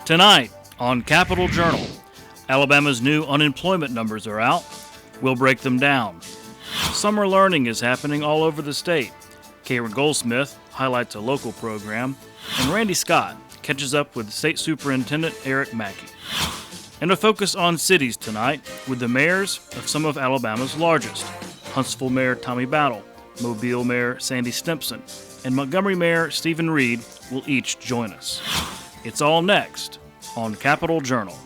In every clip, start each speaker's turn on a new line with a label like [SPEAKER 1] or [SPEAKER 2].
[SPEAKER 1] Tonight on Capitol Journal, Alabama's new unemployment numbers are out. We'll break them down. Summer learning is happening all over the state. Karen Goldsmith highlights a local program, and Randy Scott catches up with State Superintendent Eric Mackey. And a focus on cities tonight with the mayors of some of Alabama's largest. Huntsville Mayor Tommy Battle, Mobile Mayor Sandy Stimpson, and Montgomery Mayor Stephen Reed will each join us. It's all next on Capitol Journal.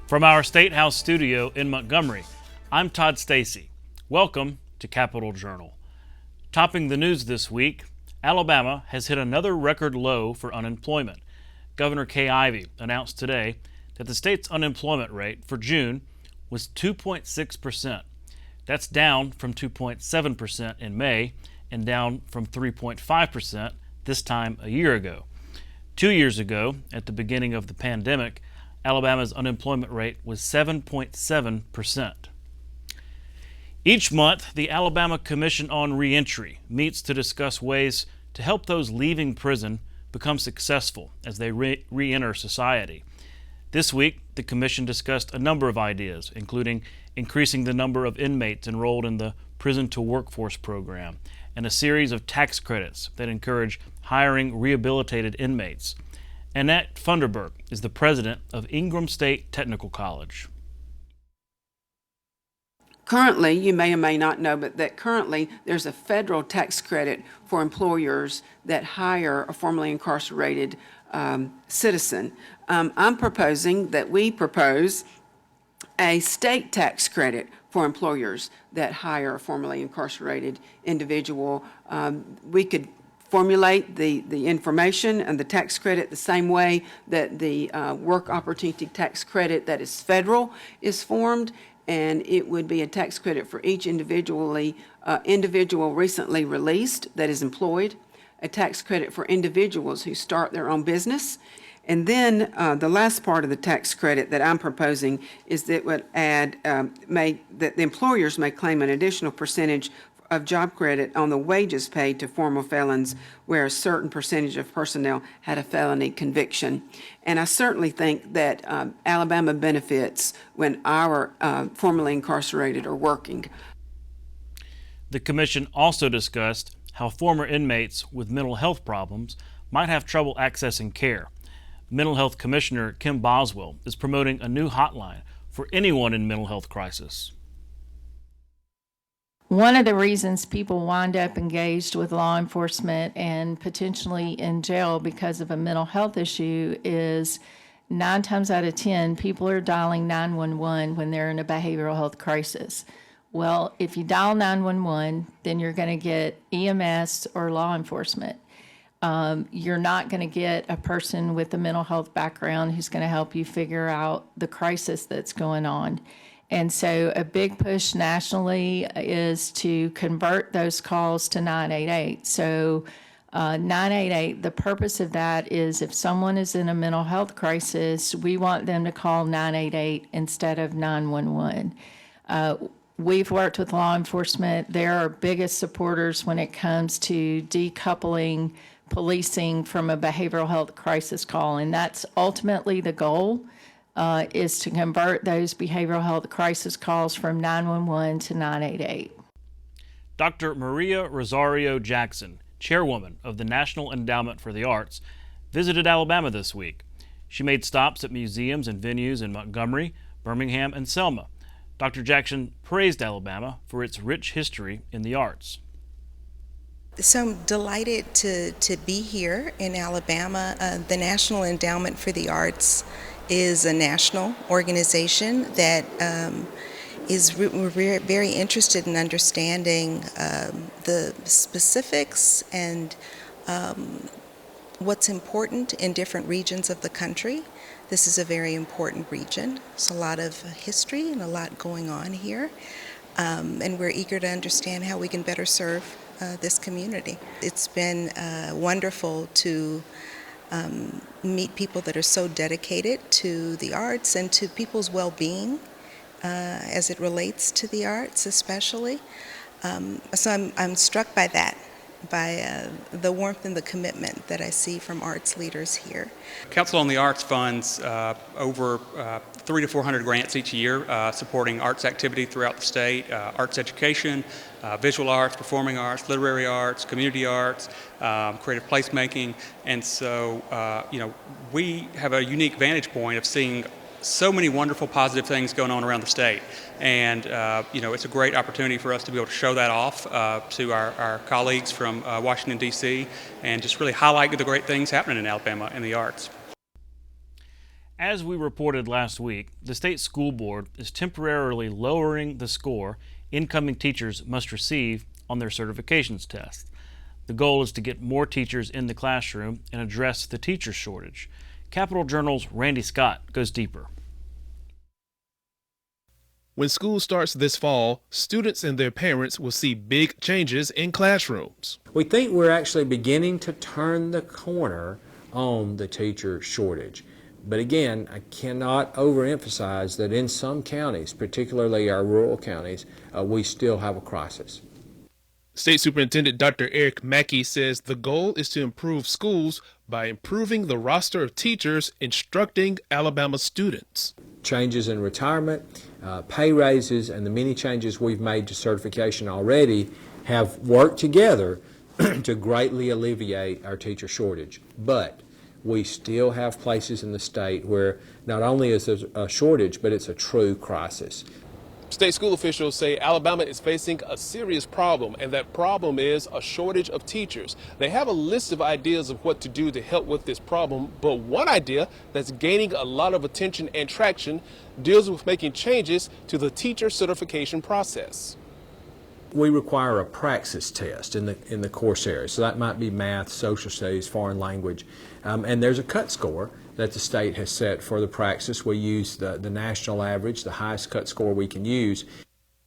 [SPEAKER 1] From our State House studio in Montgomery, I'm Todd Stacy. Welcome to Capitol Journal. Topping the news this week, Alabama has hit another record low for unemployment. Governor Kay Ivey announced today that the state's unemployment rate for June was 2.6%. That's down from 2.7% in May and down from 3.5% this time a year ago. 2 years ago, at the beginning of the pandemic, Alabama's unemployment rate was 7.7%. Each month, the Alabama Commission on Reentry meets to discuss ways to help those leaving prison become successful as they re-enter society. This week, the Commission discussed a number of ideas, including increasing the number of inmates enrolled in the Prison to Workforce program and a series of tax credits that encourage hiring rehabilitated inmates. Annette Funderburk is the president of Ingram State Technical College.
[SPEAKER 2] Currently, you may or may not know, but that currently there's a federal tax credit for employers that hire a formerly incarcerated citizen. I'm proposing that we propose a state tax credit for employers that hire a formerly incarcerated individual. We could formulate the information and the tax credit the same way that the work opportunity tax credit that is federal is formed, and it would be a tax credit for each individual recently released that is employed, a tax credit for individuals who start their own business, and then the last part of the tax credit that I'm proposing is that would add that the employers may claim an additional percentage of job credit on the wages paid to former felons where a certain percentage of personnel had a felony conviction. And I certainly think that Alabama benefits when our formerly incarcerated are working.
[SPEAKER 1] The commission also discussed how former inmates with mental health problems might have trouble accessing care. Mental Health Commissioner Kim Boswell is promoting a new hotline for anyone in mental health crisis.
[SPEAKER 3] One of the reasons people wind up engaged with law enforcement and potentially in jail because of a mental health issue is 9 times out of 10, people are dialing 911 when they're in a behavioral health crisis. Well, if you dial 911, then you're going to get EMS or law enforcement. You're not going to get a person with a mental health background who's going to help you figure out the crisis that's going on. And so a big push nationally is to convert those calls to 988. So 988, the purpose of that is if someone is in a mental health crisis, we want them to call 988 instead of 911. We've worked with law enforcement. They're our biggest supporters when it comes to decoupling policing from a behavioral health crisis call. And that's ultimately the goal. Is to convert those behavioral health crisis calls from 911 to 988.
[SPEAKER 1] Dr. Maria Rosario Jackson, Chairwoman of the National Endowment for the Arts, visited Alabama this week. She made stops at museums and venues in Montgomery, Birmingham, and Selma. Dr. Jackson praised Alabama for its rich history in the arts.
[SPEAKER 4] So I'm delighted to be here in Alabama. The National Endowment for the Arts is a national organization that we're very interested in understanding the specifics and what's important in different regions of the country. This is a very important region. There's a lot of history and a lot going on here, and we're eager to understand how we can better serve this community. It's been wonderful to meet people that are so dedicated to the arts and to people's well-being as it relates to the arts especially. So I'm struck by that, by the warmth and the commitment that I see from arts leaders here.
[SPEAKER 5] Council on the Arts funds over 300 to 400 grants each year supporting arts activity throughout the state, arts education, visual arts, performing arts, literary arts, community arts, creative placemaking. And so, we have a unique vantage point of seeing so many wonderful positive things going on around the state. And, it's a great opportunity for us to be able to show that off to our colleagues from Washington, D.C., and just really highlight the great things happening in Alabama in the arts.
[SPEAKER 1] As we reported last week, the state school board is temporarily lowering the score incoming teachers must receive on their certifications test. The goal is to get more teachers in the classroom and address the teacher shortage. Capital Journal's Randy Scott goes deeper.
[SPEAKER 6] When school starts this fall, students and their parents will see big changes in classrooms.
[SPEAKER 7] We think we're actually beginning to turn the corner on the teacher shortage. But again, I cannot overemphasize that in some counties, particularly our rural counties, we still have a crisis.
[SPEAKER 6] State Superintendent Dr. Eric Mackey says the goal is to improve schools by improving the roster of teachers instructing Alabama students.
[SPEAKER 7] Changes in retirement, pay raises, and the many changes we've made to certification already have worked together to greatly alleviate our teacher shortage. But we still have places in the state where not only is there a shortage, but it's a true crisis.
[SPEAKER 6] State school officials say Alabama is facing a serious problem, and that problem is a shortage of teachers. They have a list of ideas of what to do to help with this problem, but one idea that's gaining a lot of attention and traction deals with making changes to the teacher certification process.
[SPEAKER 7] We require a praxis test in the course area, so that might be math, social studies, foreign language, and there's a cut score that the state has set for the praxis. We use the national average, the highest cut score we can use.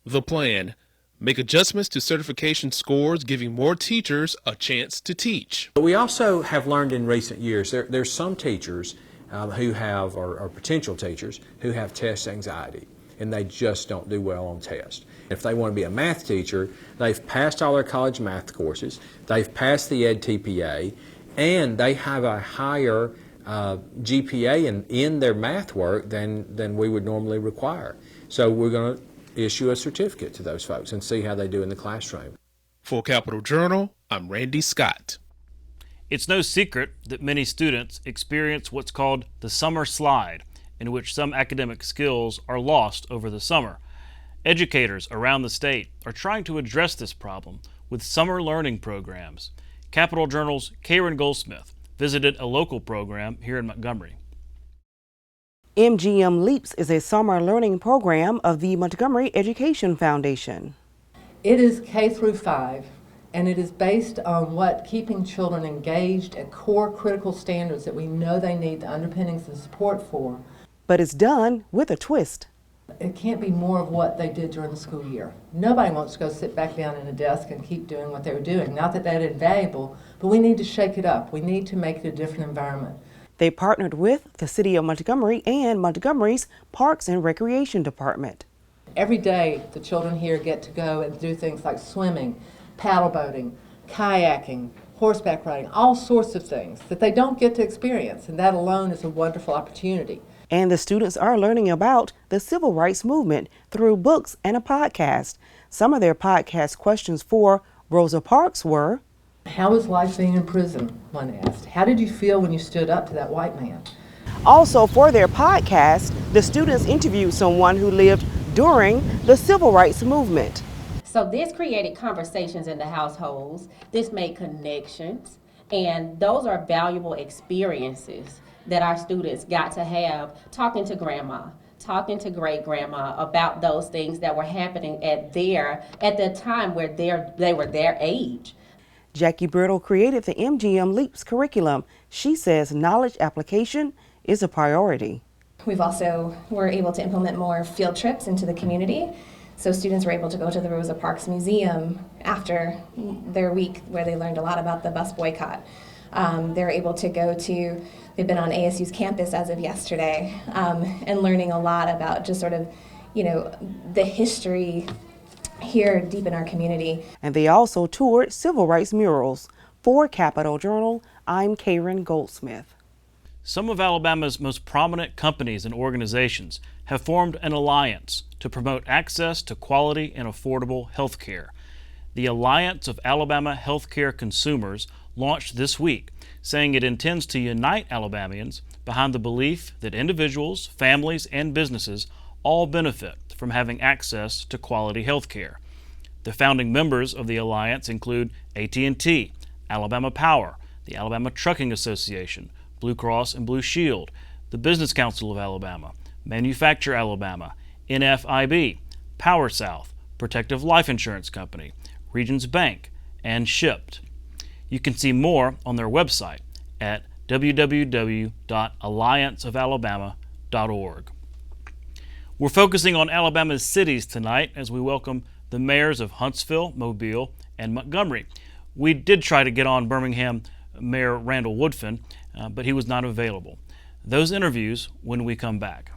[SPEAKER 6] The plan: make adjustments to certification scores, giving more teachers a chance to teach.
[SPEAKER 7] But we also have learned in recent years there's some teachers who have, or potential teachers, who have test anxiety, and they just don't do well on tests. If they want to be a math teacher, they've passed all their college math courses, they've passed the Ed TPA, and they have a higher GPA in their math work than we would normally require. So we're going to issue a certificate to those folks and see how they do in the classroom.
[SPEAKER 6] For Capital Journal, I'm Randy Scott.
[SPEAKER 1] It's no secret that many students experience what's called the summer slide, in which some academic skills are lost over the summer. Educators around the state are trying to address this problem with summer learning programs. Capital Journal's Karen Goldsmith visited a local program here in Montgomery.
[SPEAKER 8] Mgm Leaps is a summer learning program of the Montgomery Education Foundation.
[SPEAKER 9] It is K through 5, and it is based on keeping children engaged at core critical standards that we know they need the underpinnings and support for.
[SPEAKER 8] But it's done with a twist.
[SPEAKER 9] It can't be more of what they did during the school year. Nobody wants to go sit back down in a desk and keep doing what they were doing. Not that that is valuable, but we need to shake it up. We need to make it a different environment.
[SPEAKER 8] They partnered with the City of Montgomery and Montgomery's Parks and Recreation Department.
[SPEAKER 9] Every day, the children here get to go and do things like swimming, paddle boating, kayaking, horseback riding, all sorts of things that they don't get to experience, and that alone is a wonderful opportunity.
[SPEAKER 8] And the students are learning about the civil rights movement through books and a podcast. Some of their podcast questions for Rosa Parks were:
[SPEAKER 9] how was life being in prison, one asked. How did you feel when you stood up to that white man?
[SPEAKER 8] Also for their podcast, the students interviewed someone who lived during the civil rights movement.
[SPEAKER 10] So this created conversations in the households. This made connections, and those are valuable experiences that our students got to have, talking to grandma, talking to great grandma about those things that were happening at the time where they were their age.
[SPEAKER 8] Jackie Brittle created the Mgm Leaps Curriculum. She says knowledge application is a priority.
[SPEAKER 11] We've also were able to implement more field trips into the community. So students were able to go to the Rosa Parks Museum after their week where they learned a lot about the bus boycott. They're able to they've been on ASU's campus as of yesterday, and learning a lot about just sort of the history here deep in our community.
[SPEAKER 8] And they also toured civil rights murals. For Capital Journal, I'm Karen Goldsmith.
[SPEAKER 1] Some of Alabama's most prominent companies and organizations have formed an alliance to promote access to quality and affordable health care. The Alliance of Alabama Healthcare Consumers launched this week, saying it intends to unite Alabamians behind the belief that individuals, families, and businesses all benefit from having access to quality health care. The founding members of the alliance include AT&T, Alabama Power, the Alabama Trucking Association, Blue Cross and Blue Shield, the Business Council of Alabama, Manufacture Alabama, NFIB, Power South, Protective Life Insurance Company, Regions Bank, and Shipped. You can see more on their website at www.allianceofalabama.org. We're focusing on Alabama's cities tonight as we welcome the mayors of Huntsville, Mobile, and Montgomery. We did try to get on Birmingham Mayor Randall Woodfin, but he was not available. Those interviews when we come back.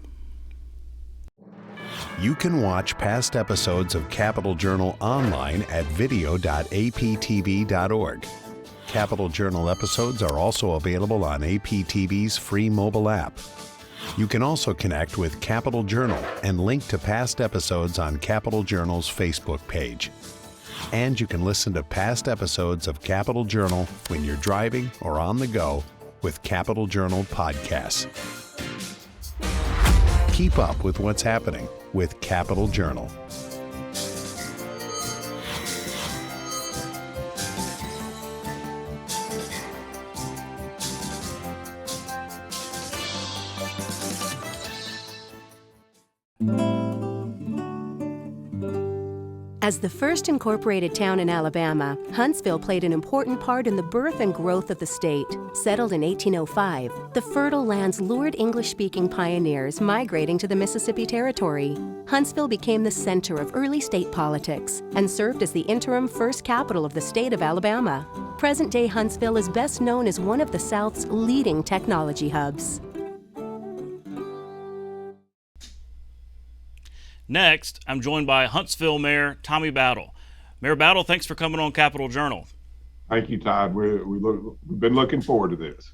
[SPEAKER 12] You can watch past episodes of Capital Journal online at video.aptv.org. Capital Journal episodes are also available on APTV's free mobile app. You can also connect with Capital Journal and link to past episodes on Capital Journal's Facebook page. And you can listen to past episodes of Capital Journal when you're driving or on the go with Capital Journal podcasts. Keep up with what's happening with Capital Journal.
[SPEAKER 13] As the first incorporated town in Alabama, Huntsville played an important part in the birth and growth of the state. Settled in 1805, the fertile lands lured English-speaking pioneers migrating to the Mississippi Territory. Huntsville became the center of early state politics and served as the interim first capital of the state of Alabama. Present-day Huntsville is best known as one of the South's leading technology hubs.
[SPEAKER 1] Next, I'm joined by Huntsville Mayor Tommy Battle. Mayor Battle, thanks for coming on Capital Journal.
[SPEAKER 14] Thank you, Todd. We've been looking forward to this.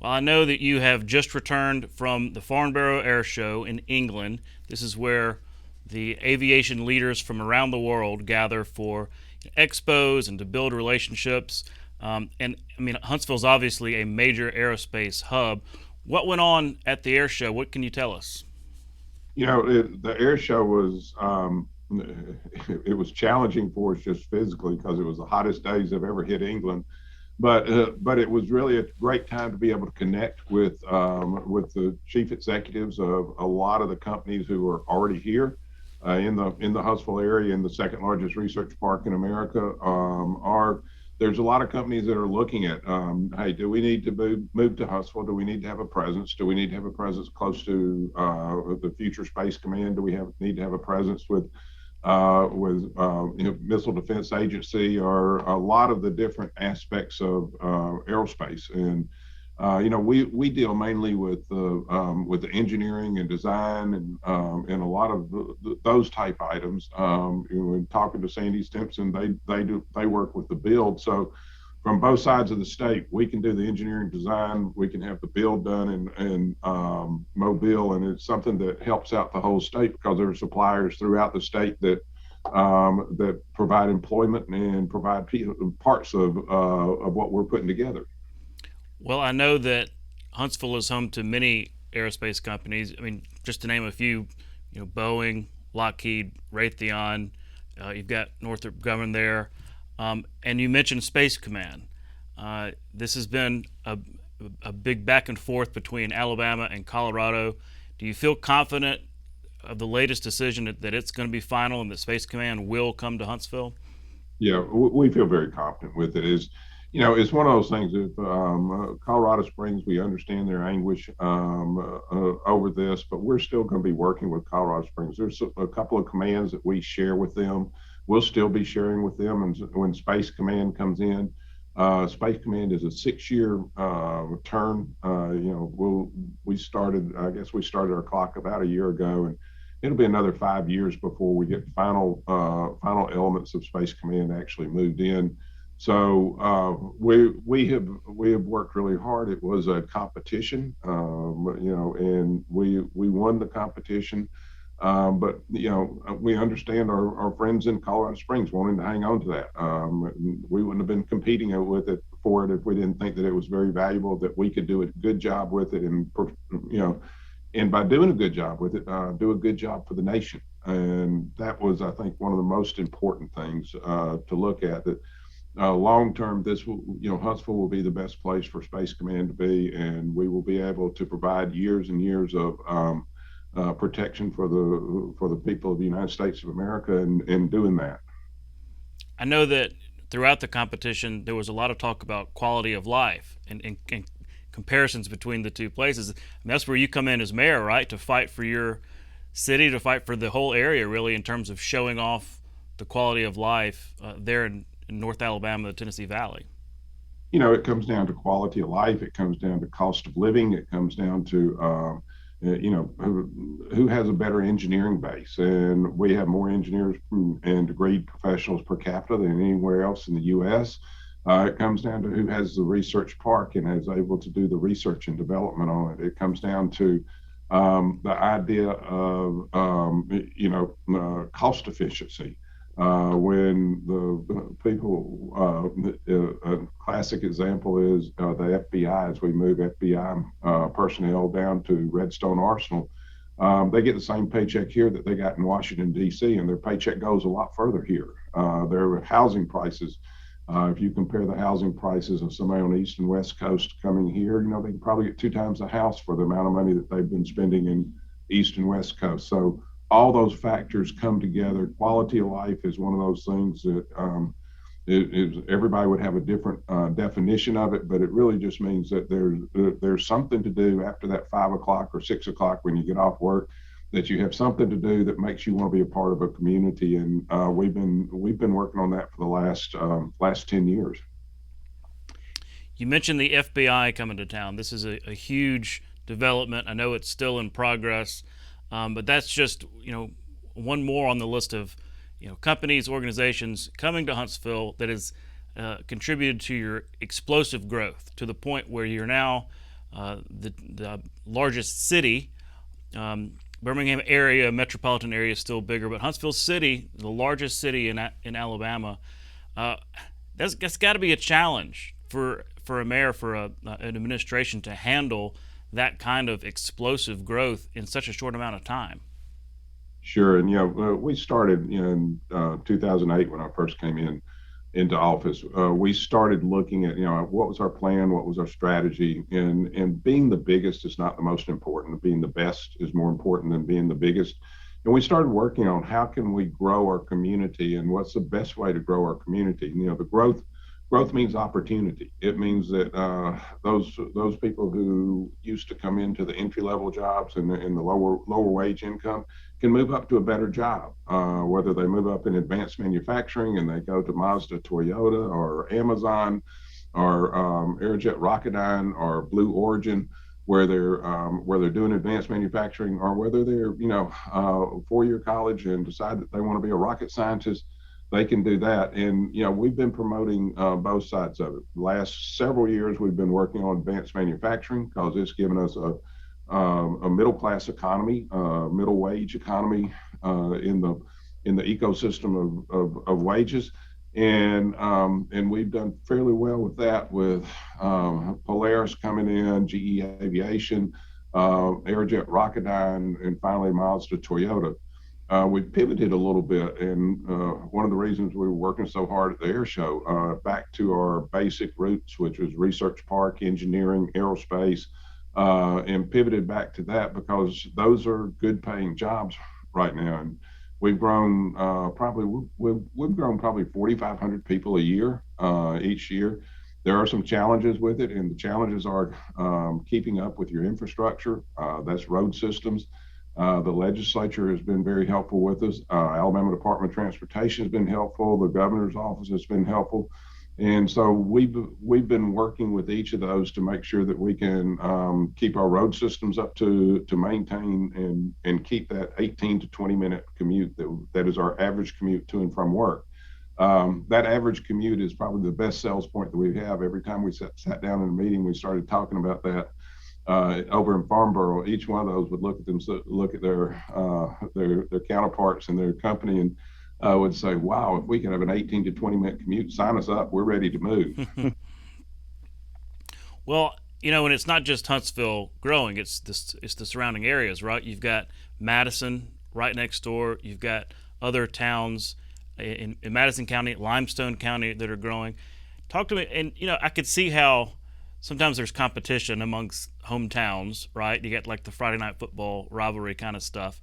[SPEAKER 1] Well, I know that you have just returned from the Farnborough Air Show in England. This is where the aviation leaders from around the world gather for expos and to build relationships. And I mean, Huntsville's obviously a major aerospace hub. What went on at the air show? What can you tell us?
[SPEAKER 14] You know, the air show was, it was challenging for us just physically because it was the hottest days I've ever hit England. But it was really a great time to be able to connect with the chief executives of a lot of the companies who are already here in the Huntsville area, in the second largest research park in America. There's a lot of companies that are looking at, hey, do we need to move to Huntsville? Do we need to have a presence? Do we need to have a presence close to the Future Space Command? Do we need to have a presence with Missile Defense Agency, or a lot of the different aspects of aerospace? And we deal mainly with the engineering and design and a lot of those type items. When talking to Sandy Stimpson, they work with the build. So from both sides of the state, we can do the engineering design, we can have the build done in Mobile, and it's something that helps out the whole state because there are suppliers throughout the state that provide employment and provide parts of what we're putting together.
[SPEAKER 1] Well, I know that Huntsville is home to many aerospace companies. I mean, just to name a few, Boeing, Lockheed, Raytheon, you've got Northrop Grumman there, and you mentioned Space Command. This has been a big back and forth between Alabama and Colorado. Do you feel confident of the latest decision that it's going to be final and that Space Command will come to Huntsville?
[SPEAKER 14] Yeah, we feel very confident with it. It's one of those things. If Colorado Springs, we understand their anguish over this, but we're still going to be working with Colorado Springs. There's a couple of commands that we share with them. We'll still be sharing with them. And when Space Command comes in, Space Command is a 6-year term. We started our clock about a year ago, it'll be another 5 years before we get final elements of Space Command actually moved in. So we have worked really hard. It was a competition, and we won the competition. But we understand our friends in Colorado Springs wanting to hang on to that. We wouldn't have been competing with it for it if we didn't think that it was very valuable, that we could do a good job with it, and by doing a good job with it, do a good job for the nation. And that was, I think, one of the most important things to look at. That long term, this will, Huntsville will be the best place for Space Command to be, and we will be able to provide years and years of protection for the people of the United States of America in doing that.
[SPEAKER 1] I know that throughout the competition, there was a lot of talk about quality of life and comparisons between the two places. And that's where you come in as mayor, right? To fight for your city, to fight for the whole area, really, in terms of showing off the quality of life there in North Alabama, the Tennessee Valley.
[SPEAKER 14] It comes down to quality of life. It comes down to cost of living. It comes down to who has a better engineering base, and we have more engineers and degreed professionals per capita than anywhere else in the U.S. It comes down to who has the research park and is able to do the research and development on it. It comes down to the idea of cost efficiency. When the people, a classic example is the FBI. As we move FBI personnel down to Redstone Arsenal, they get the same paycheck here that they got in Washington, D.C., and their paycheck goes a lot further here. Their housing prices, if you compare the housing prices of somebody on the East and West Coast coming here, they can probably get 2 times the house for the amount of money that they've been spending in East and West Coast. So all those factors come together. Quality of life is one of those things that everybody would have a different definition of it, but it really just means that there's something to do after that 5 o'clock or 6 o'clock when you get off work, that you have something to do that makes you want to be a part of a community. And we've been working on that for the last 10 years.
[SPEAKER 1] You mentioned the FBI coming to town. This is a huge development. I know it's still in progress. But that's just, one more on the list of, companies, organizations coming to Huntsville that has contributed to your explosive growth to the point where you're now the largest city. Birmingham area, metropolitan area is still bigger, but Huntsville City, the largest city in Alabama, that's got to be a challenge for a mayor, for an administration to handle that kind of explosive growth in such a short amount of time.
[SPEAKER 14] Sure, and we started in 2008 when I first came into office. We started looking at what was our plan, what was our strategy, and being the biggest is not the most important. Being the best is more important than being the biggest. And we started working on how can we grow our community and what's the best way to grow our community. The growth means opportunity. It means that those people who used to come into the entry-level jobs and the lower wage income can move up to a better job, whether they move up in advanced manufacturing and they go to Mazda, Toyota, or Amazon, or Aerojet Rocketdyne, or Blue Origin, where they're doing advanced manufacturing, or whether they're 4-year college and decide that they want to be a rocket scientist. They can do that. And, we've been promoting both sides of it. The last several years, we've been working on advanced manufacturing because it's given us a middle-class economy, middle wage economy in the ecosystem of wages. And we've done fairly well with that, with Polaris coming in, GE Aviation, Aerojet Rocketdyne, and finally Mazda, Toyota. We pivoted a little bit, and one of the reasons we were working so hard at the air show, back to our basic roots, which was research park, engineering, aerospace, and pivoted back to that because those are good paying jobs right now. And we've grown we've grown probably 4,500 people a year, each year. There are some challenges with it, and the challenges are keeping up with your infrastructure. That's road systems. The legislature has been very helpful with us. Alabama Department of Transportation has been helpful. The governor's office has been helpful. And so we've been working with each of those to make sure that we can keep our road systems up to maintain and keep that 18 to 20 minute commute that is our average commute to and from work. That average commute is probably the best sales point that we have. Every time we sat down in a meeting, we started talking about that. Over in Farnborough, each one of those would look at their counterparts in their company and would say, wow, if we can have an 18 to 20 minute commute, sign us up. We're ready to move.
[SPEAKER 1] Well, and it's not just Huntsville growing, it's the surrounding areas, right? You've got Madison right next door. You've got other towns in Madison County, Limestone County that are growing. Talk to me, and I could see how sometimes there's competition amongst hometowns, right? You got like the Friday night football rivalry kind of stuff.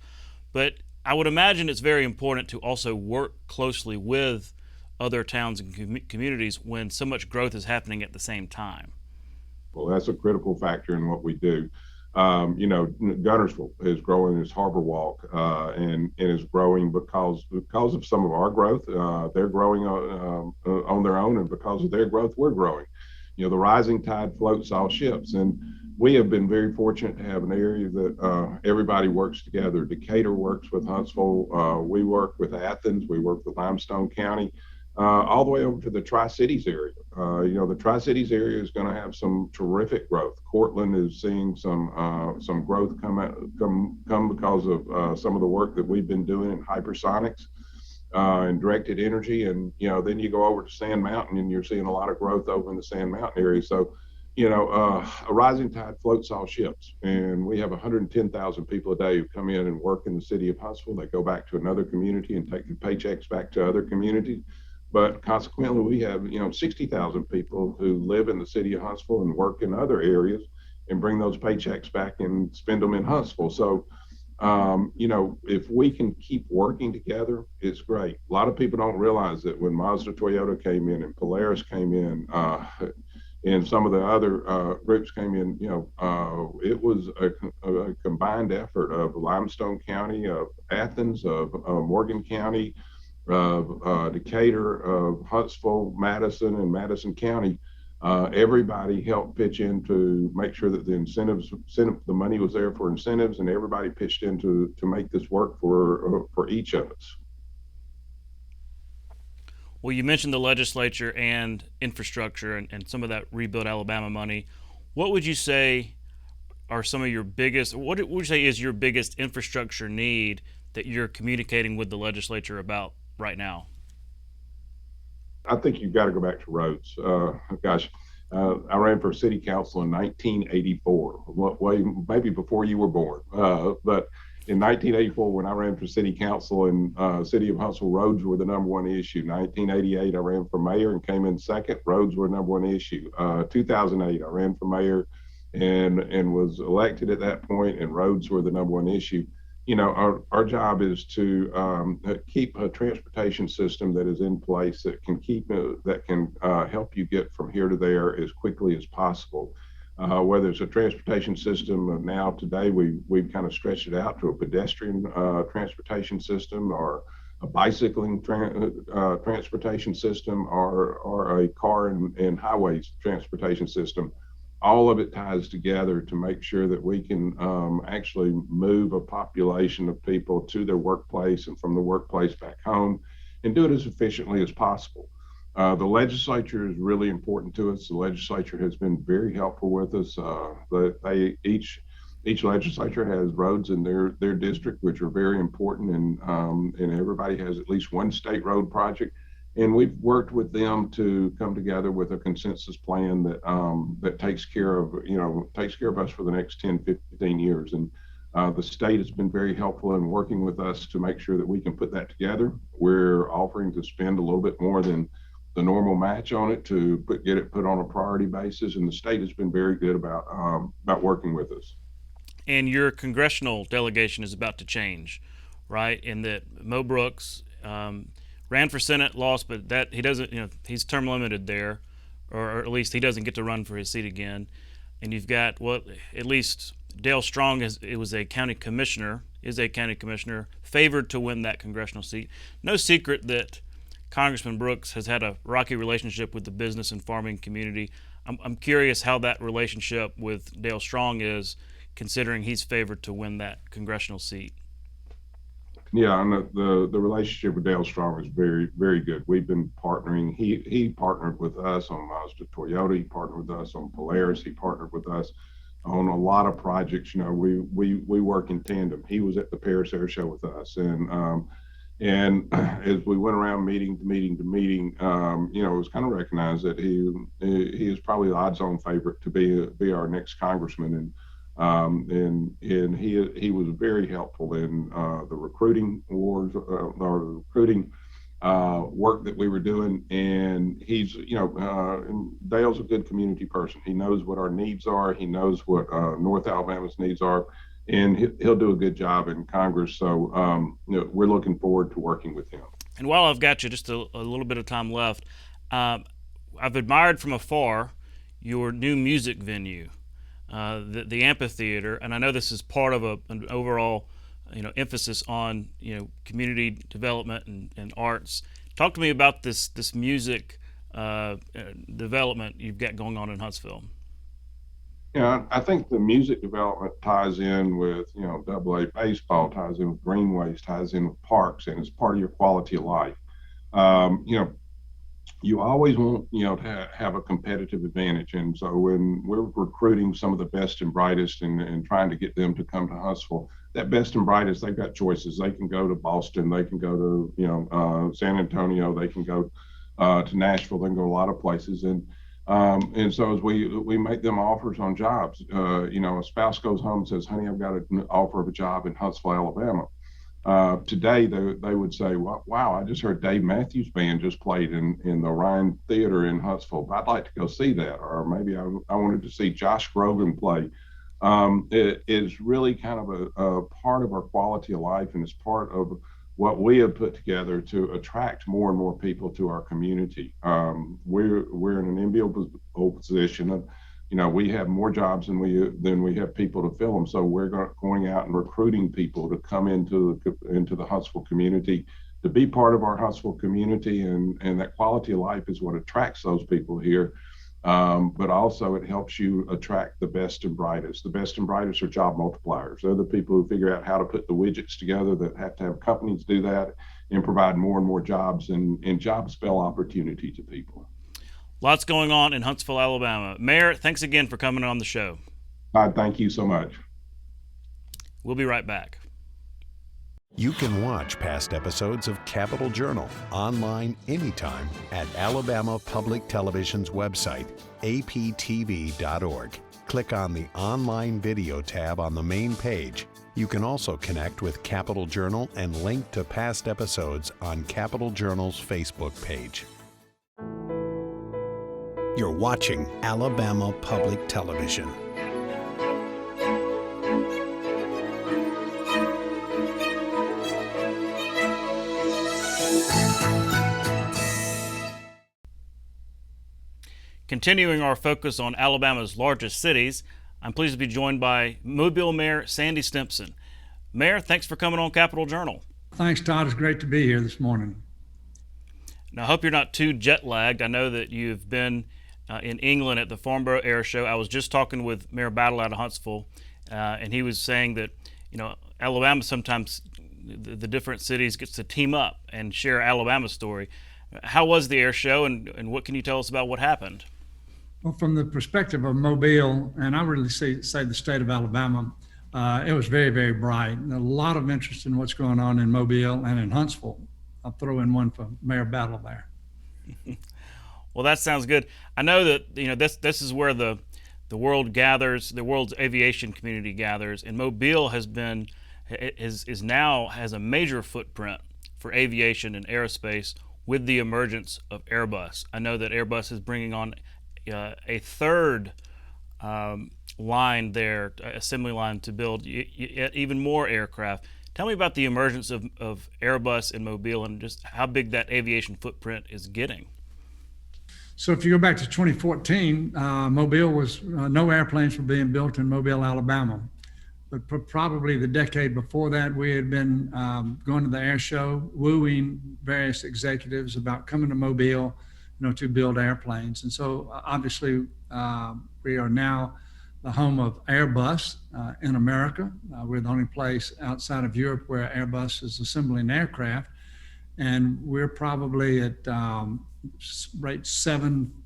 [SPEAKER 1] But I would imagine it's very important to also work closely with other towns and communities when so much growth is happening at the same time.
[SPEAKER 14] Well, that's a critical factor in what we do. Guntersville is growing as Harbor Walk and is growing because of some of our growth. They're growing on their own, and because of their growth, we're growing. The rising tide floats all ships, and we have been very fortunate to have an area that everybody works together. Decatur works with Huntsville. We work with Athens. We work with Limestone County, all the way over to the Tri-Cities area. The Tri-Cities area is going to have some terrific growth. Cortland is seeing some growth come because of some of the work that we've been doing in hypersonics and directed energy. And, then you go over to Sand Mountain and you're seeing a lot of growth over in the Sand Mountain area. So, a rising tide floats all ships, and we have 110,000 people a day who come in and work in the city of Huntsville. They go back to another community and take their paychecks back to other communities. But consequently, we have, 60,000 people who live in the city of Huntsville and work in other areas and bring those paychecks back and spend them in Huntsville. So, if we can keep working together, it's great. A lot of people don't realize that when Mazda Toyota came in and Polaris came in, and some of the other groups came in, it was a combined effort of Limestone County, of Athens, of Morgan County, of Decatur, of Huntsville, Madison, and Madison County. Everybody helped pitch in to make sure that the money was there for incentives, and everybody pitched in to make this work for each of us.
[SPEAKER 1] Well, you mentioned the legislature and infrastructure and some of that Rebuild Alabama money. What would you say are some of your biggest, what would you say is your biggest infrastructure need that you're communicating with the legislature about right now?
[SPEAKER 14] I think you've got to go back to roads. I ran for city council in 1984, maybe before you were born. But in 1984, when I ran for city council in city of Huntsville, roads were the number one issue. 1988, I ran for mayor and came in second. Roads were the number one issue. 2008, I ran for mayor and was elected at that point, and roads were the number one issue. Our job is to keep a transportation system that is in place that can help you get from here to there as quickly as possible. Whether it's a transportation system, now today we've kind of stretched it out to a pedestrian transportation system, or a bicycling transportation system, or a car and highways transportation system. All of it ties together to make sure that we can actually move a population of people to their workplace and from the workplace back home, and do it as efficiently as possible. The legislature is really important to us. The legislature has been very helpful with us. Each legislature has roads in their district, which are very important, and everybody has at least one state road project. And we've worked with them to come together with a consensus plan that takes care of us for the next 10, 15 years. And the state has been very helpful in working with us to make sure that we can put that together. We're offering to spend a little bit more than the normal match on it to get it put on a priority basis. And the state has been very good about working with us.
[SPEAKER 1] And your congressional delegation is about to change, right? In that Mo Brooks ran for Senate, lost, but that he doesn't, he's term limited there, or at least he doesn't get to run for his seat again. And you've got, at least Dale Strong is a county commissioner, favored to win that congressional seat. No secret that Congressman Brooks has had a rocky relationship with the business and farming community. I'm curious how that relationship with Dale Strong is, considering he's favored to win that congressional seat.
[SPEAKER 14] Yeah, and the relationship with Dale Strong is very, very good. We've been partnering. He partnered with us on Mazda Toyota. He partnered with us on Polaris. He partnered with us on a lot of projects. You know, we work in tandem. He was at the Paris Air Show with us, and as we went around meeting to meeting, you know, it was kind of recognized that he is probably the odds-on favorite to be our next congressman, and he was very helpful in the recruiting wars or the recruiting work that we were doing. And he's, you know, Dale's a good community person. He knows what our needs are. He knows what North Alabama's needs are. And he'll do a good job in Congress. So, you know, we're looking forward to working with him.
[SPEAKER 1] And while I've got you, just a little bit of time left, I've admired from afar your new music venue, the amphitheater, and I know this is part of an overall, you know, emphasis on, you know, community development and arts. Talk to me about this music development you've got going on in Huntsville.
[SPEAKER 14] Yeah, I think the music development ties in with, you know, AA baseball, ties in with greenways, ties in with parks, and it's part of your quality of life. You know, you always want, you know, to have a competitive advantage. And so when we're recruiting some of the best and brightest and trying to get them to come to Huntsville, that best and brightest, they've got choices. They can go to Boston, they can go to, you know, San Antonio, they can go to Nashville, they can go a lot of places. And so as we make them offers on jobs, you know, a spouse goes home and says, honey, I've got an offer of a job in Huntsville, Alabama. Today, they would say, well, wow, I just heard Dave Matthews Band just played in the Orion Theater in Huntsville. I'd like to go see that. Or maybe I wanted to see Josh Groban play. It is really kind of a part of our quality of life, and it's part of what we have put together to attract more and more people to our community. We're in an enviable position of, you know, we have more jobs than we have people to fill them. So we're going out and recruiting people to come into the Huntsville community, to be part of our Huntsville community, and that quality of life is what attracts those people here. But also it helps you attract the best and brightest. The best and brightest are job multipliers. They're the people who figure out how to put the widgets together that have to have companies do that and provide more and more jobs and job spell opportunity to people.
[SPEAKER 1] Lots going on in Huntsville, Alabama. Mayor, thanks again for coming on the show.
[SPEAKER 14] Thank you so much.
[SPEAKER 1] We'll be right back.
[SPEAKER 12] You can watch past episodes of Capitol Journal online anytime at Alabama Public Television's website, aptv.org. Click on the online video tab on the main page. You can also connect with Capitol Journal and link to past episodes on Capitol Journal's Facebook page. You're watching Alabama Public Television.
[SPEAKER 1] Continuing our focus on Alabama's largest cities, I'm pleased to be joined by Mobile Mayor Sandy Stimpson. Mayor, thanks for coming on Capitol Journal.
[SPEAKER 15] Thanks, Todd. It's great to be here this morning.
[SPEAKER 1] Now, I hope you're not too jet lagged. I know that you've been in England at the Farnborough Air Show. I was just talking with Mayor Battle out of Huntsville, and he was saying that, you know, Alabama sometimes the different cities gets to team up and share Alabama's story. How was the air show, and what can you tell us about what happened?
[SPEAKER 15] Well, from the perspective of Mobile, and I really say the state of Alabama, it was very, very bright. And a lot of interest in what's going on in Mobile and in Huntsville. I'll throw in one for Mayor Battle there.
[SPEAKER 1] Well, that sounds good. I know that, you know, this is where the world gathers, the world's aviation community gathers, and Mobile has a major footprint for aviation and aerospace with the emergence of Airbus. I know that Airbus is bringing on a third line there, assembly line, to build even more aircraft. Tell me about the emergence of Airbus in Mobile and just how big that aviation footprint is getting.
[SPEAKER 15] So if you go back to 2014, Mobile was no airplanes were being built in Mobile, Alabama. but probably the decade before that, we had been going to the air show, wooing various executives about coming to Mobile, to build airplanes. And so obviously we are now the home of Airbus in America. We're the only place outside of Europe where Airbus is assembling aircraft. And we're probably at rate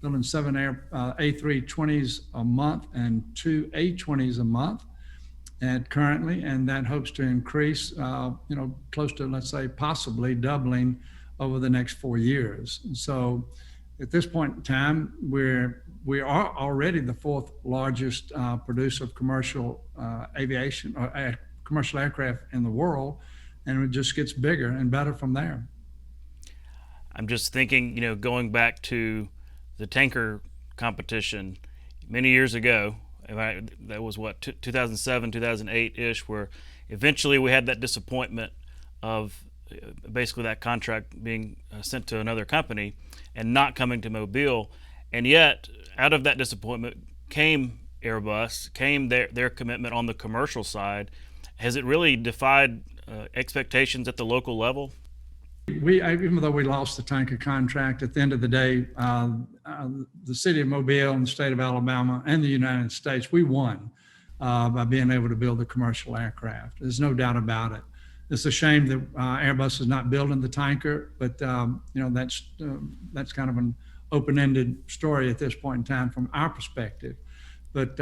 [SPEAKER 15] building seven A320s a month and 2 A20s a month currently, and that hopes to increase, close to, let's say, possibly doubling over the next 4 years. And so at this point in time, we are already the fourth largest producer of commercial aviation or commercial aircraft in the world, and it just gets bigger and better from there.
[SPEAKER 1] I'm just thinking, going back to the tanker competition many years ago, that was 2007, 2008-ish, where eventually we had that disappointment of basically that contract being sent to another company and not coming to Mobile. And yet, out of that disappointment came Airbus, came their commitment on the commercial side. Has it really defied expectations at the local level?
[SPEAKER 15] Even though we lost the tanker contract, at the end of the day, the city of Mobile and the state of Alabama and the United States, we won by being able to build the commercial aircraft. There's no doubt about it. It's a shame that Airbus is not building the tanker, but that's kind of an open-ended story at this point in time from our perspective. But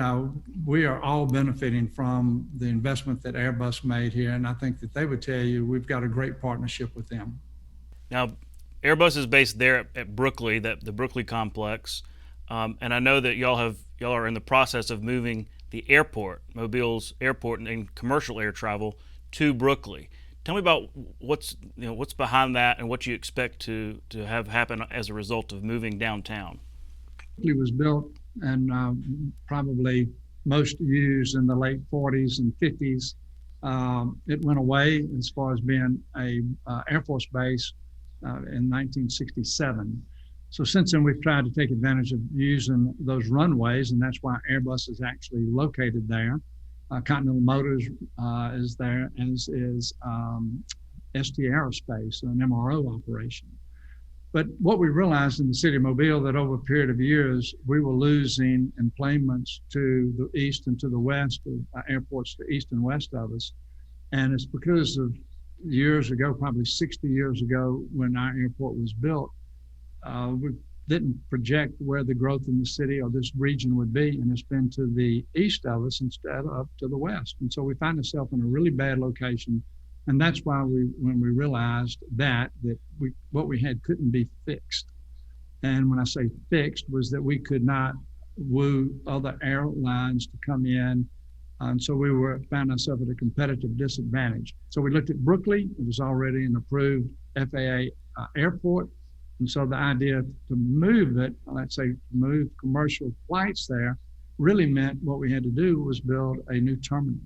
[SPEAKER 15] we are all benefiting from the investment that Airbus made here, and I think that they would tell you we've got a great partnership with them.
[SPEAKER 1] Now, Airbus is based there at Brookley, the Brookley complex, and I know that y'all are in the process of moving the airport, Mobile's airport, and commercial air travel to Brookley. Tell me about what's behind that and what you expect to have happen as a result of moving downtown.
[SPEAKER 15] It was built and probably most used in the late 40s and 50s. It went away as far as being a Air Force base in 1967. So since then, we've tried to take advantage of using those runways, and that's why Airbus is actually located there. Continental Motors is there, as is ST Aerospace, an MRO operation. But what we realized in the city of Mobile that over a period of years, we were losing emplacements to the east and to the west, of airports to east and west of us. And it's because of years ago, probably 60 years ago, when our airport was built, we didn't project where the growth in the city or this region would be, and it's been to the east of us instead of up to the west. And so we find ourselves in a really bad location, and that's why when we realized that what we had couldn't be fixed. And when I say fixed, was that we could not woo other airlines to come in, and so we found ourselves at a competitive disadvantage. So we looked at Brookley. It was already an approved FAA airport. And so the idea to move it, let's say move commercial flights there, really meant what we had to do was build a new terminal.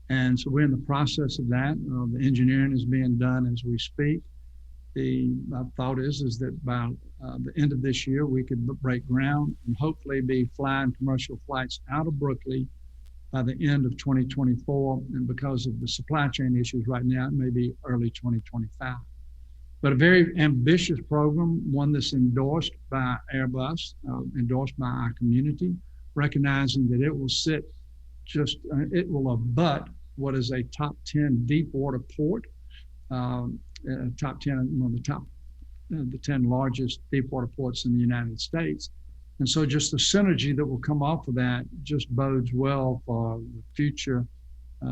[SPEAKER 15] And so we're in the process of that. The engineering is being done as we speak. The thought is that by the end of this year, we could break ground and hopefully be flying commercial flights out of Brookley by the end of 2024. And because of the supply chain issues right now, it may be early 2025. But a very ambitious program, one that's endorsed by Airbus, endorsed by our community, recognizing that it will it will abut what is a top 10 deep water port, top 10, one of the 10 largest deep water ports in the United States. And so just the synergy that will come off of that just bodes well for the future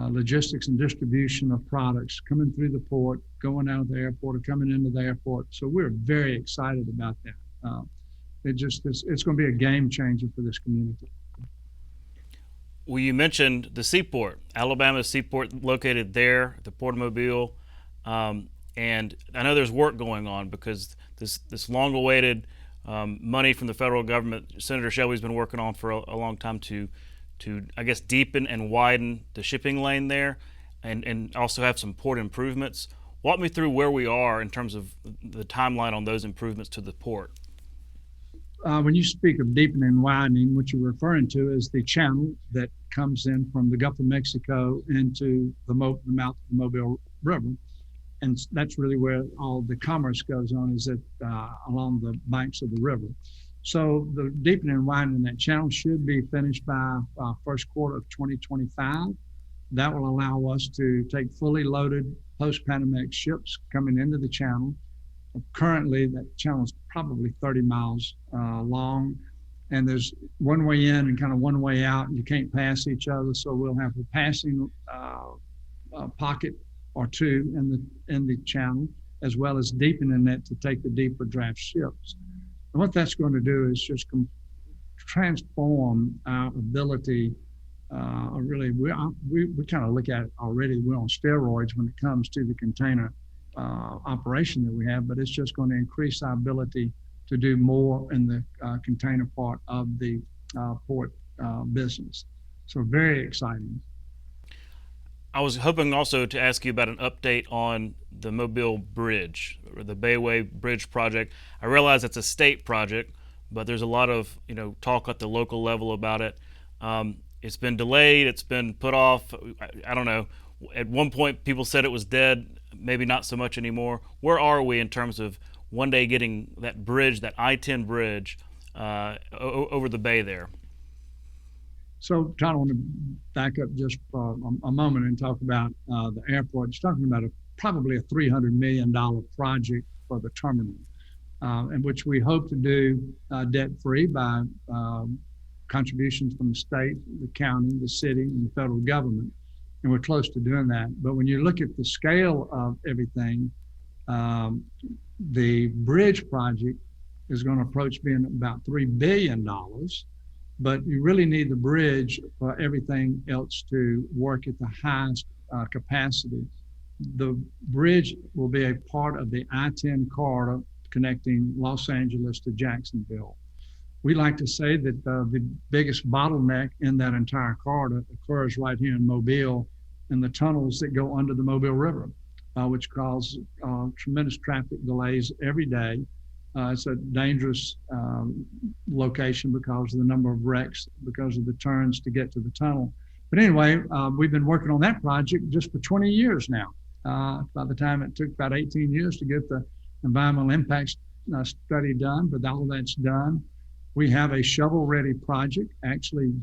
[SPEAKER 15] logistics and distribution of products coming through the port, going out of the airport, or coming into the airport. So we're very excited about that. It's going to be a game changer for this community.
[SPEAKER 1] Well, you mentioned the seaport, Alabama's seaport located there, the Port of Mobile, and I know there's work going on because this long-awaited money from the federal government, Senator Shelby's been working on for a long time to I guess deepen and widen the shipping lane there, and also have some port improvements. Walk me through where we are in terms of the timeline on those improvements to the port.
[SPEAKER 15] when you speak of deepening and widening, what you're referring to is the channel that comes in from the Gulf of Mexico into the mouth of the Mobile River. And that's really where all the commerce goes on, is along the banks of the river. So the deepening and widening that channel should be finished by first quarter of 2025. That will allow us to take fully loaded post-Panamax ships coming into the channel. Currently, that channel is probably 30 miles long, and there's one way in and kind of one way out, and you can't pass each other. So we'll have a passing pocket or two in the channel, as well as deepening it to take the deeper draft ships. And what that's going to do is just transform our ability. Really, we kind of look at it already. We're on steroids when it comes to the container operation that we have, but it's just going to increase our ability to do more in the container part of the port business. So very exciting.
[SPEAKER 1] I was hoping also to ask you about an update on the Mobile Bridge, or the Bayway Bridge project. I realize it's a state project, but there's a lot of talk at the local level about it. It's been delayed, it's been put off. I don't know. At one point, people said it was dead, maybe not so much anymore. Where are we in terms of one day getting that bridge, that I-10 bridge, over the bay there?
[SPEAKER 15] So, Todd, I want to back up just for a moment and talk about the airport. It's talking about probably a $300 million project for the terminal, in which we hope to do debt-free by contributions from the state, the county, the city, and the federal government. And we're close to doing that. But when you look at the scale of everything, the bridge project is going to approach being about $3 billion. But you really need the bridge for everything else to work at the highest capacity. The bridge will be a part of the I-10 corridor connecting Los Angeles to Jacksonville. We like to say that the biggest bottleneck in that entire corridor occurs right here in Mobile, in the tunnels that go under the Mobile River, which cause tremendous traffic delays every day. It's a dangerous location because of the number of wrecks, because of the turns to get to the tunnel. But anyway, we've been working on that project just for 20 years now. By the time it took about 18 years to get the environmental impact study done, but all that's done. We have a shovel-ready project. Actually,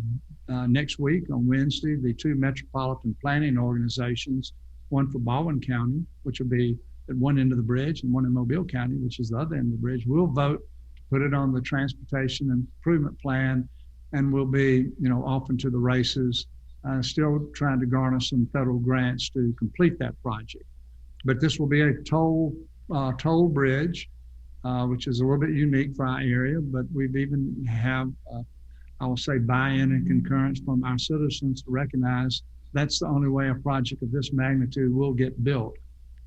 [SPEAKER 15] next week on Wednesday, the two metropolitan planning organizations, one for Baldwin County, which will be at one end of the bridge, and one in Mobile County, which is the other end of the bridge, will vote to put it on the transportation improvement plan, and we'll be, off into the races, still trying to garner some federal grants to complete that project. But this will be a toll bridge, which is a little bit unique for our area, but we've even have, I will say, buy-in and concurrence from our citizens to recognize that's the only way a project of this magnitude will get built.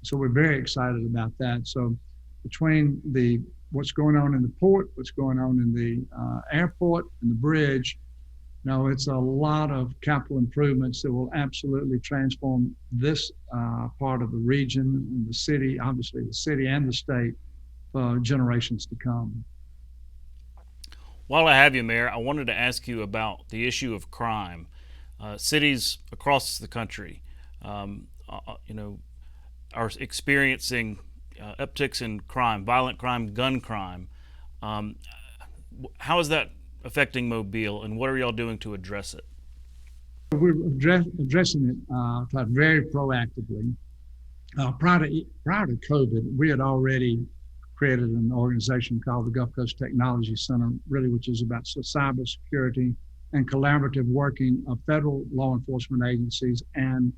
[SPEAKER 15] So we're very excited about that. So between what's going on in the port, what's going on in the airport and the bridge, it's a lot of capital improvements that will absolutely transform this part of the region and the city, obviously the city and the state, for generations to come.
[SPEAKER 1] While I have you, Mayor, I wanted to ask you about the issue of crime. Cities across the country, are experiencing upticks in crime, violent crime, gun crime. How is that affecting Mobile, and what are y'all doing to address it?
[SPEAKER 15] We're addressing it very proactively. Prior to COVID, we had already created an organization called the Gulf Coast Technology Center, really, which is about cybersecurity and collaborative working of federal law enforcement agencies and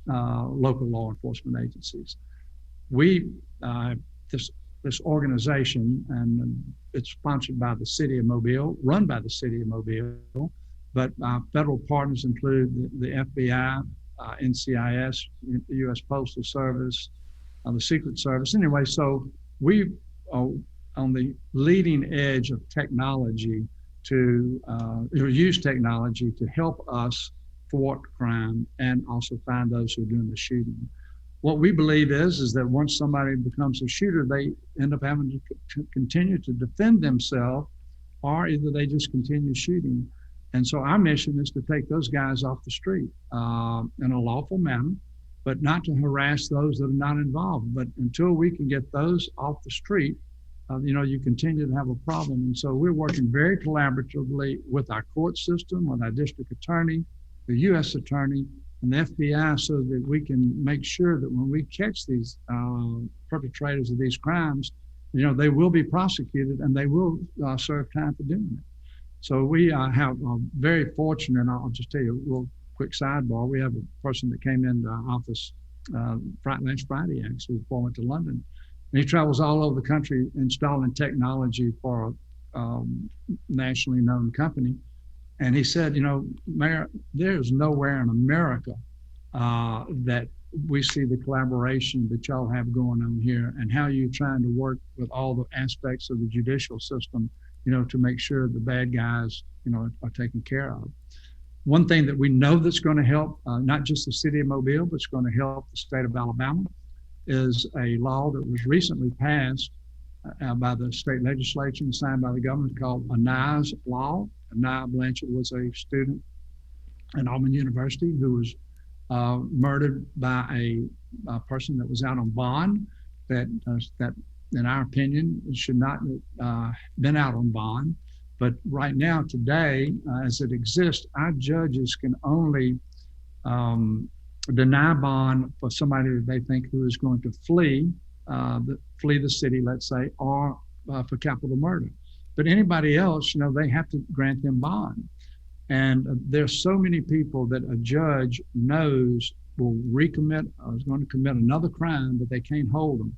[SPEAKER 15] local law enforcement agencies. We, this organization, and it's sponsored by the City of Mobile, run by the City of Mobile, but federal partners include the FBI, NCIS, the U.S. Postal Service, the Secret Service. Anyway, so we are on the leading edge of technology to use technology to help us thwart crime and also find those who are doing the shooting. What we believe is that once somebody becomes a shooter, they end up having to continue to defend themselves or either they just continue shooting. And so our mission is to take those guys off the street in a lawful manner, but not to harass those that are not involved. But until we can get those off the street, you continue to have a problem. And so we're working very collaboratively with our court system, with our district attorney, the U.S. attorney, and the FBI, so that we can make sure that when we catch these perpetrators of these crimes, they will be prosecuted and they will serve time for doing it. So we have very fortunate, and I'll just tell you a real quick sidebar. We have a person that came into our office last Friday, actually, before I went to London. And he travels all over the country installing technology for a nationally known company. And he said, Mayor, there's nowhere in America that we see the collaboration that y'all have going on here, and how you're trying to work with all the aspects of the judicial system, to make sure the bad guys, are taken care of. One thing that we know that's going to help, not just the city of Mobile, but it's going to help the state of Alabama, is a law that was recently passed by the state legislature and signed by the governor called Anaya's Law. Anaya Blanchard was a student at Auburn University who was murdered by a person that was out on bond that in our opinion should not have been out on bond. But right now, today, as it exists, our judges can only deny bond for somebody that they think who is going to flee the city, let's say, or for capital murder. But anybody else, they have to grant them bond. And there's so many people that a judge knows will recommit or is going to commit another crime, but they can't hold them.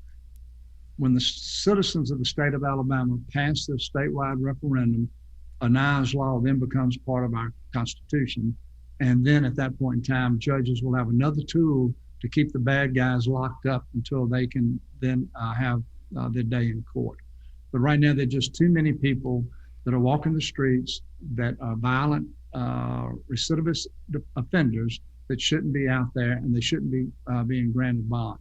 [SPEAKER 15] When the citizens of the state of Alabama pass this statewide referendum, Anaya's Law then becomes part of our Constitution. And then at that point in time, judges will have another tool to keep the bad guys locked up until they can then have their day in court. But right now, there are just too many people that are walking the streets that are violent, recidivist offenders that shouldn't be out there, and they shouldn't be being granted bond.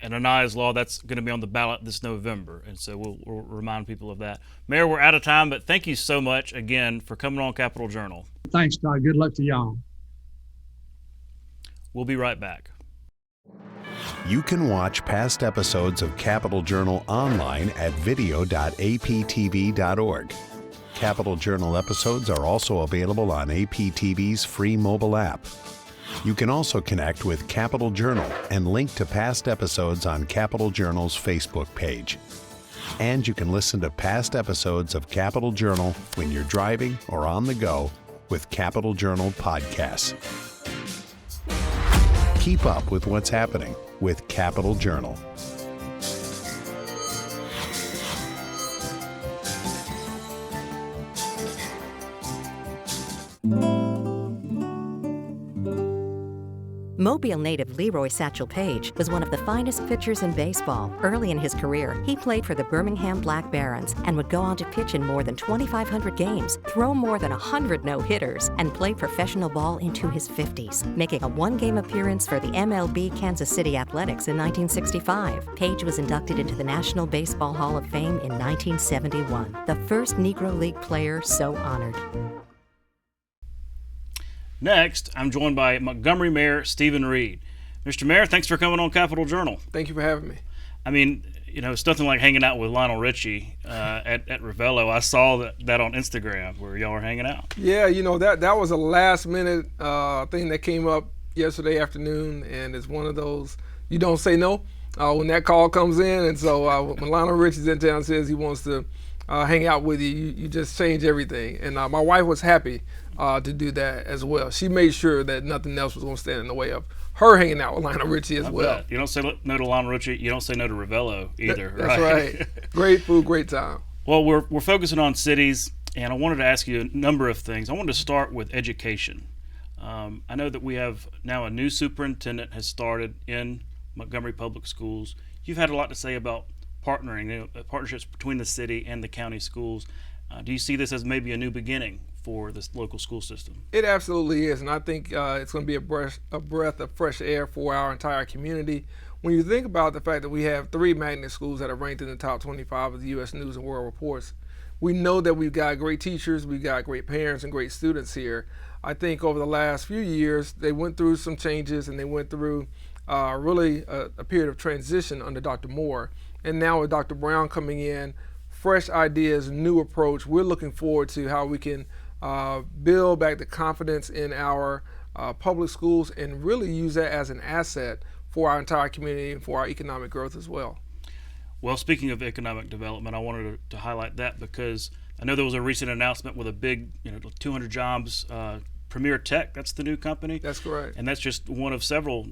[SPEAKER 1] And Anaya's Law, that's going to be on the ballot this November, and so we'll remind people of that. Mayor, we're out of time, but thank you so much again for coming on Capitol Journal.
[SPEAKER 15] Thanks, Todd. Good luck to y'all.
[SPEAKER 1] We'll be right back.
[SPEAKER 12] You can watch past episodes of Capitol Journal online at video.aptv.org. Capitol Journal episodes are also available on APTV's free mobile app. You can also connect with Capitol Journal and link to past episodes on Capitol Journal's Facebook page. And you can listen to past episodes of Capitol Journal when you're driving or on the go with Capitol Journal podcasts. Keep up with what's happening with Capitol Journal.
[SPEAKER 16] Mobile native Leroy Satchel Paige was one of the finest pitchers in baseball. Early in his career, he played for the Birmingham Black Barons and would go on to pitch in more than 2,500 games, throw more than 100 no-hitters, and play professional ball into his 50s, making a one-game appearance for the MLB Kansas City Athletics in 1965. Paige was inducted into the National Baseball Hall of Fame in 1971, the first Negro League player so honored.
[SPEAKER 1] Next, I'm joined by Montgomery Mayor Stephen Reed. Mr. Mayor, thanks for coming on Capitol Journal.
[SPEAKER 17] Thank you for having me.
[SPEAKER 1] I mean, it's nothing like hanging out with Lionel Richie at Ravello. I saw that on Instagram where y'all were hanging out.
[SPEAKER 17] Yeah, that was a last-minute thing that came up yesterday afternoon, and it's one of those, you don't say no when that call comes in. And so when Lionel Richie's in town and says he wants to hang out with you, you just change everything. And my wife was happy to do that as well. She made sure that nothing else was going to stand in the way of her hanging out with Lionel Richie as well.
[SPEAKER 1] Bet. You don't say no to Lionel Richie. You don't say no to Ravello either.
[SPEAKER 17] That's right. Great food, great time.
[SPEAKER 1] Well, we're focusing on cities, and I wanted to ask you a number of things. I wanted to start with education. I know that we have now a new superintendent has started in Montgomery Public Schools. You've had a lot to say about partnering, partnerships between the city and the county schools. Do you see this as maybe a new beginning for this local school system?
[SPEAKER 17] It absolutely is, and I think it's going to be a breath of fresh air for our entire community. When you think about the fact that we have 3 magnet schools that are ranked in the top 25 of the U.S. News and World Reports, We know that we've got great teachers, we've got great parents and great students here. I think over the last few years, they went through some changes and they went through really a period of transition under Dr. Moore. And now with Dr. Brown coming in, fresh ideas, new approach, we're looking forward to how we can build back the confidence in our public schools and really use that as an asset for our entire community and for our economic growth as well.
[SPEAKER 1] Well, speaking of economic development, I wanted to highlight that because I know there was a recent announcement with a big, 200 jobs, Premier Tech, that's the new company.
[SPEAKER 17] That's correct.
[SPEAKER 1] And that's just one of several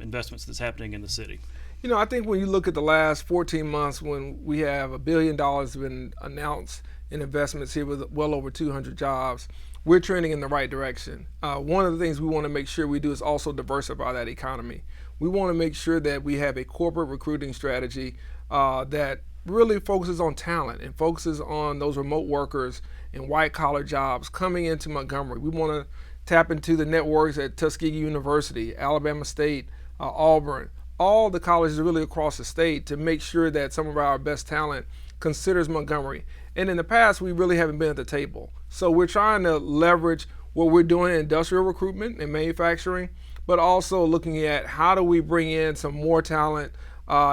[SPEAKER 1] investments that's happening in the city.
[SPEAKER 17] I think when you look at the last 14 months when we have $1 billion been announced in investments here with well over 200 jobs, we're trending in the right direction. One of the things we want to make sure we do is also diversify that economy. We want to make sure that we have a corporate recruiting strategy that really focuses on talent and focuses on those remote workers and white collar jobs coming into Montgomery. We want to tap into the networks at Tuskegee University, Alabama State, Auburn, all the colleges really across the state to make sure that some of our best talent considers Montgomery. And in the past, we really haven't been at the table. So we're trying to leverage what we're doing in industrial recruitment and manufacturing, but also looking at how do we bring in some more talent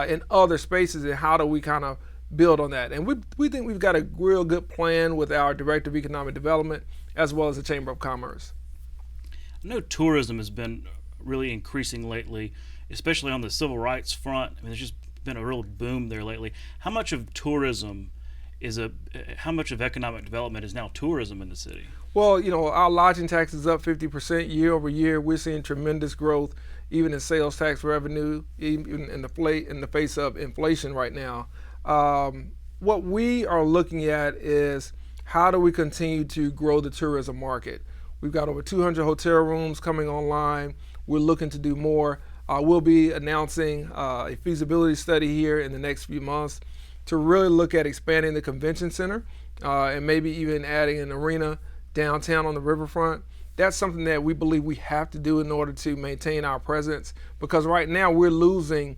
[SPEAKER 17] in other spaces and how do we kind of build on that. And we think we've got a real good plan with our Director of Economic Development as well as the Chamber of Commerce.
[SPEAKER 1] I know tourism has been really increasing lately, especially on the civil rights front. I mean, there's just been a real boom there lately. How much of tourism how much of economic development is now tourism in the city?
[SPEAKER 17] Well, our lodging tax is up 50% year over year. We're seeing tremendous growth, even in sales tax revenue, even in the face of inflation right now. What we are looking at is how do we continue to grow the tourism market? We've got over 200 hotel rooms coming online. We're looking to do more. We'll be announcing a feasibility study here in the next few months to really look at expanding the convention center and maybe even adding an arena downtown on the riverfront. That's something that we believe we have to do in order to maintain our presence, because right now we're losing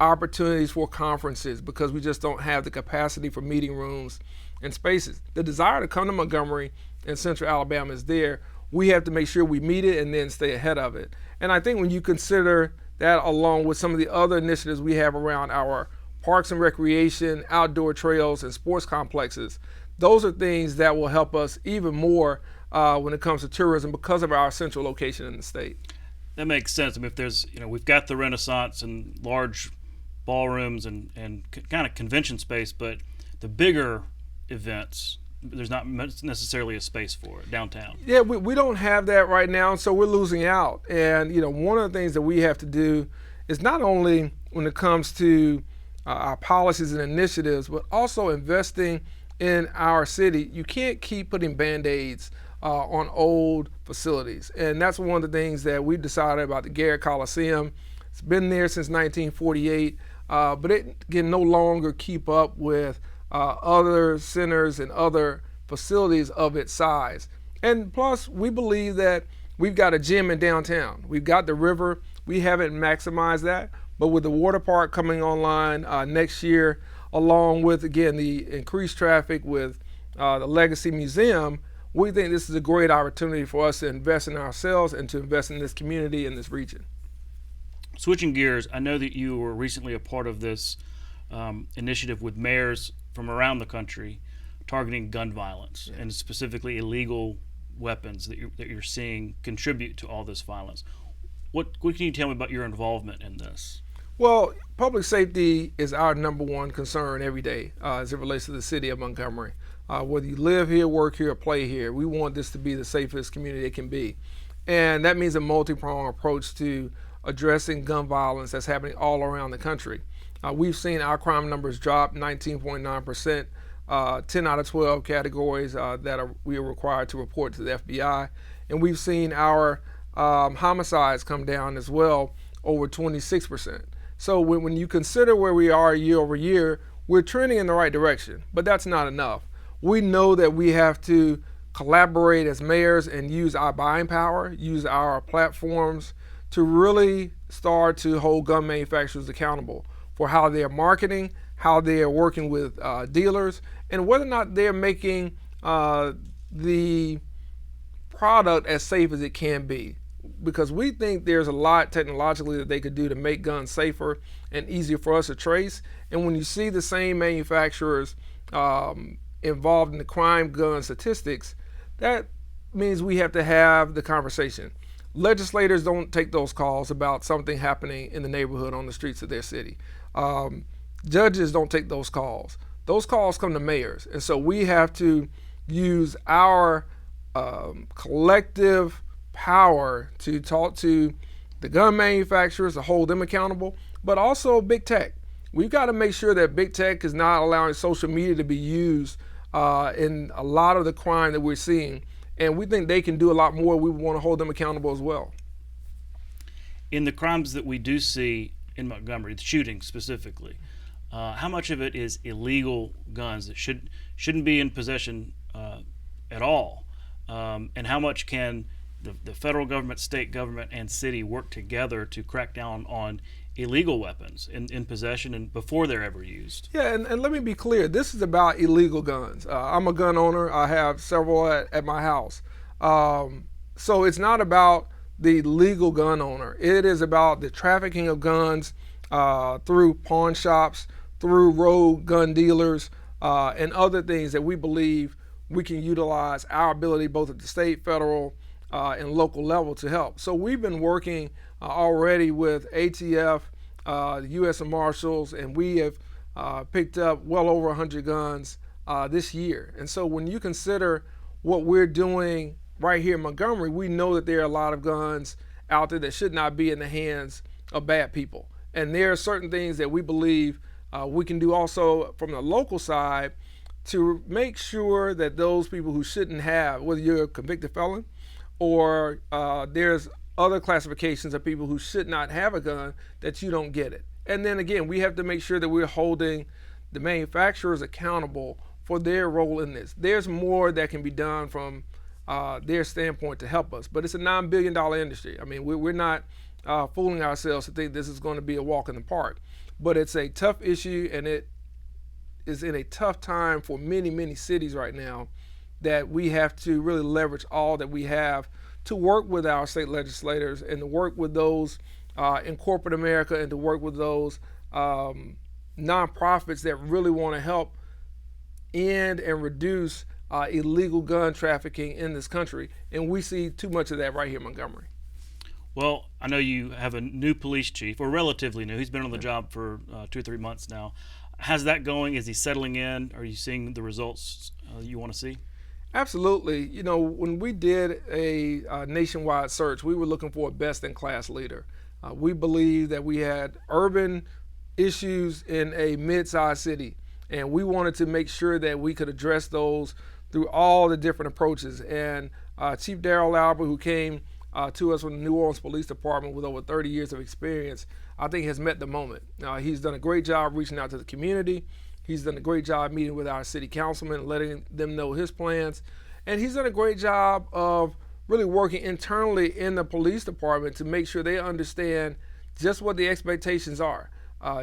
[SPEAKER 17] opportunities for conferences because we just don't have the capacity for meeting rooms and spaces. The desire to come to Montgomery and Central Alabama is there. We have to make sure we meet it and then stay ahead of it. And I think when you consider that along with some of the other initiatives we have around our parks and recreation, outdoor trails, and sports complexes, those are things that will help us even more when it comes to tourism because of our central location in the state.
[SPEAKER 1] That makes sense. I mean, if there's, we've got the Renaissance and large ballrooms and kind of convention space, but the bigger events, there's not necessarily a space for it downtown.
[SPEAKER 17] Yeah, we don't have that right now, so we're losing out. And, one of the things that we have to do is not only when it comes to our policies and initiatives, but also investing in our city. You can't keep putting Band-Aids on old facilities. And that's one of the things that we've decided about the Garrett Coliseum. It's been there since 1948, but it can no longer keep up with other centers and other facilities of its size. And plus, we believe that we've got a gym in downtown. We've got the river. We haven't maximized that. But with the water park coming online next year, along with, again, the increased traffic with the Legacy Museum, we think this is a great opportunity for us to invest in ourselves and to invest in this community and this region.
[SPEAKER 1] Switching gears, I know that you were recently a part of this initiative with mayors from around the country targeting gun violence and specifically illegal weapons that you're seeing contribute to all this violence. What can you tell me about your involvement in this?
[SPEAKER 17] Well, public safety is our number one concern every day as it relates to the city of Montgomery. Whether you live here, work here, or play here, we want this to be the safest community it can be. And that means a multi-pronged approach to addressing gun violence that's happening all around the country. We've seen our crime numbers drop 19.9%, 10 out of 12 categories we are required to report to the FBI. And we've seen our homicides come down as well, over 26%. So when you consider where we are year over year, we're trending in the right direction, but that's not enough. We know that we have to collaborate as mayors and use our buying power, use our platforms to really start to hold gun manufacturers accountable for how they're marketing, how they are working with dealers, and whether or not they're making the product as safe as it can be. Because we think there's a lot technologically that they could do to make guns safer and easier for us to trace. And when you see the same manufacturers involved in the crime gun statistics, that means we have to have the conversation. Legislators don't take those calls about something happening in the neighborhood on the streets of their city. Judges don't take those calls. Those calls come to mayors. And so we have to use our collective power to talk to the gun manufacturers, to hold them accountable, but also big tech. We've got to make sure that big tech is not allowing social media to be used in a lot of the crime that we're seeing. And we think they can do a lot more. We want to hold them accountable as well.
[SPEAKER 1] In the crimes that we do see in Montgomery, the shootings specifically, how much of it is illegal guns that shouldn't be in possession at all? And how much can the federal government, state government, and city work together to crack down on illegal weapons in possession and before they're ever used?
[SPEAKER 17] Yeah, and let me be clear. This is about illegal guns. I'm a gun owner. I have several at my house. So it's not about the legal gun owner. It is about the trafficking of guns through pawn shops, through road gun dealers, and other things that we believe we can utilize our ability both at the state, federal, and local level to help. So we've been working already with ATF, the U.S. Marshals, and we have picked up well over 100 guns this year. And so when you consider what we're doing right here in Montgomery, we know that there are a lot of guns out there that should not be in the hands of bad people. And there are certain things that we believe we can do also from the local side to make sure that those people who shouldn't have, whether you're a convicted felon or there's other classifications of people who should not have a gun, that you don't get it. And then again, we have to make sure that we're holding the manufacturers accountable for their role in this. There's more that can be done from their standpoint to help us, but it's a $9 billion industry. I mean, we're not fooling ourselves to think this is going to be a walk in the park, but it's a tough issue, and it is in a tough time for many, many cities right now that we have to really leverage all that we have to work with our state legislators and to work with those in corporate America and to work with those nonprofits that really want to help end and reduce illegal gun trafficking in this country. And we see too much of that right here in Montgomery.
[SPEAKER 1] Well, I know you have a new police chief, or relatively new. He's been on the job for 2 or 3 months now. How's that going? Is he settling in? Are you seeing the results you want to see?
[SPEAKER 17] Absolutely. You know, when we did a nationwide search, we were looking for a best-in-class leader. We believe that we had urban issues in a mid-sized city, and we wanted to make sure that we could address those through all the different approaches. And Chief Darrell Albert, who came to us from the New Orleans Police Department with over 30 years of experience, I think has met the moment. He's done a great job reaching out to the community. He's done a great job meeting with our city councilmen, letting them know his plans. And he's done a great job of really working internally in the police department to make sure they understand just what the expectations are,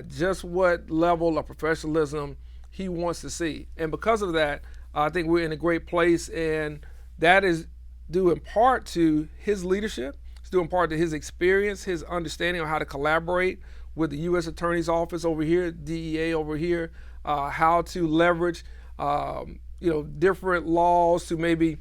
[SPEAKER 17] just what level of professionalism he wants to see. And because of that, I think we're in a great place, and that is due in part to his leadership. It's due in part to his experience, his understanding of how to collaborate with the U.S. Attorney's Office over here, DEA over here, how to leverage different laws to maybe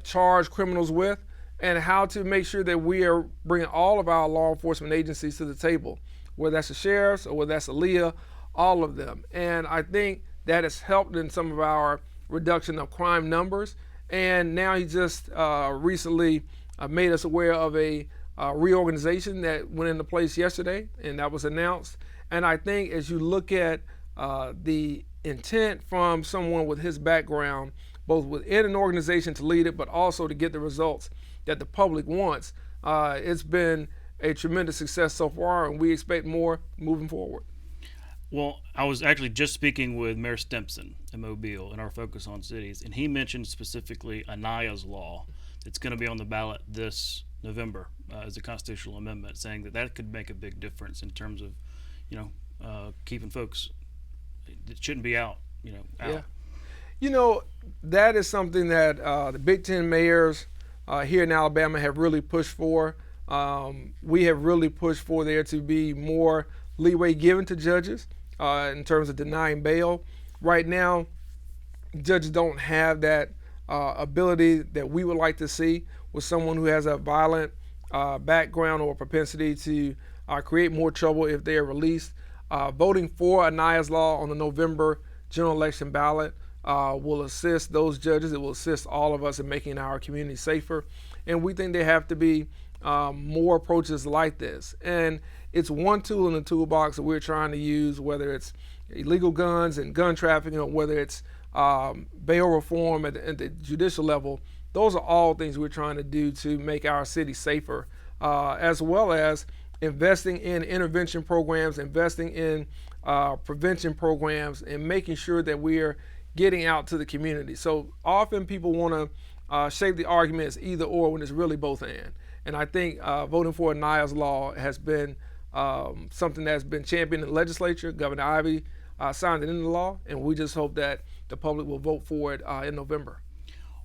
[SPEAKER 17] charge criminals with, and how to make sure that we are bringing all of our law enforcement agencies to the table, whether that's the sheriffs or whether that's ALEA, all of them. And I think that has helped in some of our reduction of crime numbers. And now he just recently made us aware of a reorganization that went into place yesterday, and that was announced. And I think as you look at the intent from someone with his background, both within an organization to lead it, but also to get the results that the public wants, it's been a tremendous success so far, and we expect more moving forward.
[SPEAKER 1] Well, I was actually just speaking with Mayor Stimpson in Mobile in our Focus on Cities, and he mentioned specifically Anaya's law that's going to be on the ballot this November as a constitutional amendment, saying that could make a big difference in terms of, keeping folks it shouldn't be out. Out.
[SPEAKER 17] Yeah. That is something that the Big Ten mayors here in Alabama have really pushed for. We have really pushed for there to be more leeway given to judges in terms of denying bail. Right now, judges don't have that ability that we would like to see with someone who has a violent background or propensity to create more trouble if they are released. Voting for Anaya's law on the November general election ballot will assist those judges. It will assist all of us in making our community safer. And we think there have to be more approaches like this. And it's one tool in the toolbox that we're trying to use, whether it's illegal guns and gun trafficking, or whether it's bail reform at the judicial level. Those are all things we're trying to do to make our city safer, as well as investing in intervention programs, investing in prevention programs, and making sure that we're getting out to the community. So often people want to shape the argument as either or when it's really both and. And I think voting for Anaya's law has been something that's been championed in the legislature. Governor Ivey signed it into law, and we just hope that the public will vote for it in November.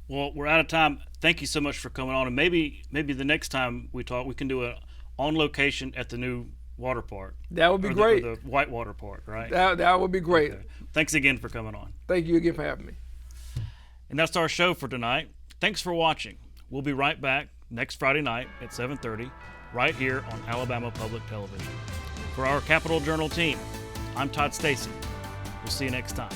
[SPEAKER 1] Well, we're out of time. Thank you so much for coming on, and maybe the next time we talk, we can do a on location at the new water park.
[SPEAKER 17] That would be great.
[SPEAKER 1] The Whitewater Park, right?
[SPEAKER 17] That would be great.
[SPEAKER 1] Okay. Thanks again for coming on.
[SPEAKER 17] Thank you again for having me.
[SPEAKER 1] And that's our show for tonight. Thanks for watching. We'll be right back next Friday night at 7:30, right here on Alabama Public Television. For our Capitol Journal team, I'm Todd Stacy. We'll see you next time.